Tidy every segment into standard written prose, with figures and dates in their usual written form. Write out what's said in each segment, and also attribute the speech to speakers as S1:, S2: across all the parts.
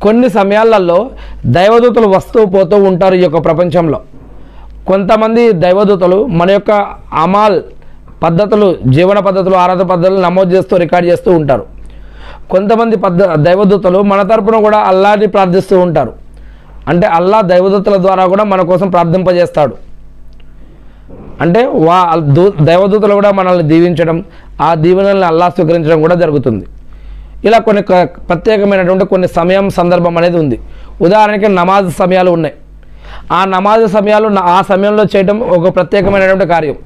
S1: కొన్ని సమయాలలో దైవదూతలు వస్తూ పోతూ ఉంటారు ఈ యొక్క ప్రపంచంలో. కొంతమంది దైవదూతలు మన యొక్క అమాల్ పద్ధతులు, జీవన పద్ధతులు, ఆరాధన పద్ధతులు నమోదు చేస్తూ రికార్డ్ చేస్తూ ఉంటారు. కొంతమంది దైవదూతలు మన తరపున కూడా అల్లాహ్ని ప్రార్థిస్తూ ఉంటారు. అంటే అల్లాహ్ దైవదూతల ద్వారా కూడా మన కోసం ప్రార్థింపజేస్తాడు. అంటే దైవదూతలు కూడా మనల్ని దీవించడం, ఆ దీవెనల్ని అల్లాహ్ స్వీకరించడం కూడా జరుగుతుంది. ఇలా కొన్ని ప్రత్యేకమైనటువంటి కొన్ని సందర్భం అనేది ఉంది. ఉదాహరణకి నమాజ్ సమయాలు ఉన్నాయి. ఆ నమాజ్ సమయాలు ఆ సమయంలో చేయడం ఒక ప్రత్యేకమైనటువంటి కార్యం.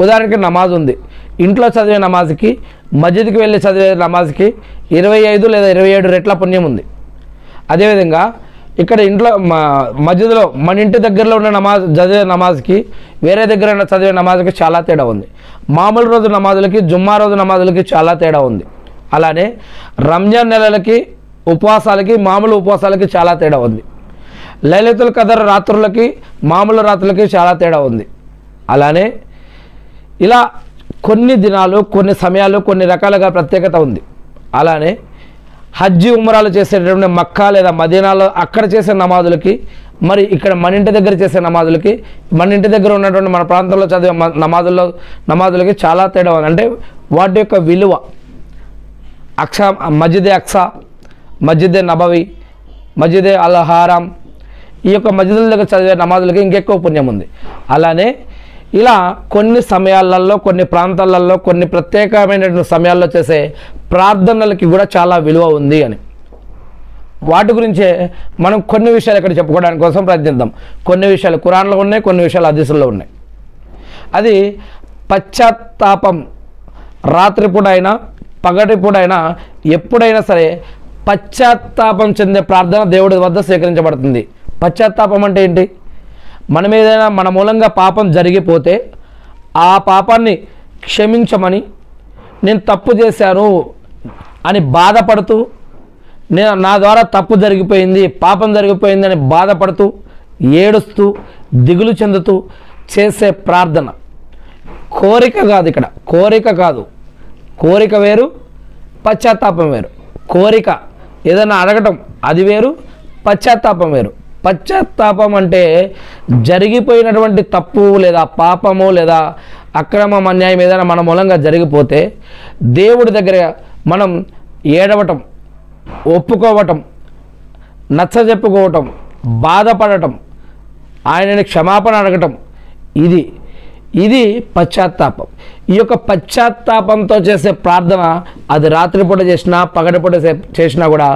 S1: ఉదాహరణకి నమాజ్ ఉంది. ఇంట్లో చదివే నమాజ్కి, మస్జిద్కి వెళ్ళి చదివే నమాజ్కి 25 లేదా 27 రెట్ల పుణ్యం ఉంది. అదేవిధంగా ఇక్కడ ఇంట్లో మస్జిద్లో మన ఇంటి దగ్గరలో ఉన్న చదివే నమాజ్కి వేరే దగ్గర చదివే నమాజ్కి చాలా తేడా ఉంది. మామూలు రోజు నమాజులకి, జుమ్మా రోజు నమాజులకి చాలా తేడా ఉంది. అలానే రంజాన్ నెలలకి ఉపవాసాలకి, మామూలు ఉపవాసాలకి చాలా తేడా ఉంది. లైలతుల్ కదర్ రాత్రులకి, మామూలు రాత్రులకి చాలా తేడా ఉంది. అలానే ఇలా కొన్ని దినాలు, కొన్ని సమయాలు, కొన్ని రకాలుగా ప్రత్యేకత ఉంది. అలానే హజ్జీ ఉమ్రాలు చేసేటటువంటి మక్కా లేదా మదీనాలో అక్కడ చేసే నమాజులకి, మరి ఇక్కడ మన ఇంటి దగ్గర చేసే నమాజులకి, మన ఇంటి దగ్గర ఉన్నటువంటి మన ప్రాంతంలో చదివే నమాజులకి చాలా తేడా ఉంది. అంటే వాటి యొక్క విలువ, మస్జిదే అక్సా, మస్జిదే నబవి, మస్జిదే అల్ హరాం, ఈ యొక్క మస్జిదుల దగ్గర చదివే నమాజులకి ఇంకెక్కువ పుణ్యం ఉంది. అలానే ఇలా కొన్ని సమయాలలో, కొన్ని ప్రాంతాలలో, కొన్ని ప్రత్యేకమైనటువంటి సమయాల్లో చేసే ప్రార్థనలకి కూడా చాలా విలువ ఉంది అని. వాటి గురించే మనం కొన్ని విషయాలు ఇక్కడ చెప్పుకోవడానికి కోసం ప్రయత్నిద్దాం. కొన్ని విషయాలు ఖురాన్లో ఉన్నాయి, కొన్ని విషయాలు హదీసుల్లో ఉన్నాయి. అది పశ్చాత్తాపం. రాత్రిపూటైనా పగటిపూటైనా ఎప్పుడైనా సరే పశ్చాత్తాపం చెందే ప్రార్థన దేవుడి వద్ద స్వీకరించబడుతుంది. పశ్చాత్తాపం అంటే ఏంటి? మనం ఏదైనా మన మూలంగా పాపం జరిగిపోతే ఆ పాపాన్ని క్షమించమని, నేను తప్పు చేశాను అని బాధపడుతూ, నా ద్వారా తప్పు జరిగిపోయింది, పాపం జరిగిపోయింది అని బాధపడుతూ, ఏడుస్తూ, దిగులు చెందుతూ చేసే ప్రార్థన. కోరిక కాదు, ఇక్కడ కోరిక కాదు. కోరిక వేరు, పశ్చాత్తాపం వేరు. కోరిక ఏదైనా అడగటం అది వేరు, పశ్చాత్తాపం వేరు. పశ్చాత్తాపం అంటే జరిగిపోయినటువంటి తప్పు లేదా పాపము లేదా అక్రమం, అన్యాయం ఏదైనా మన మూలంగా జరిగిపోతే దేవుడి దగ్గర మనం ఏడవటం, ఒప్పుకోవటం, నచ్చజెప్పుకోవటం, బాధపడటం, ఆయనని క్షమాపణ అడగటం, ఇది పశ్చాత్తాపం. ఈ యొక్క పశ్చాత్తాపంతో చేసే ప్రార్థన అది రాత్రిపూట చేసినా పగటిపూట చేసినా కూడా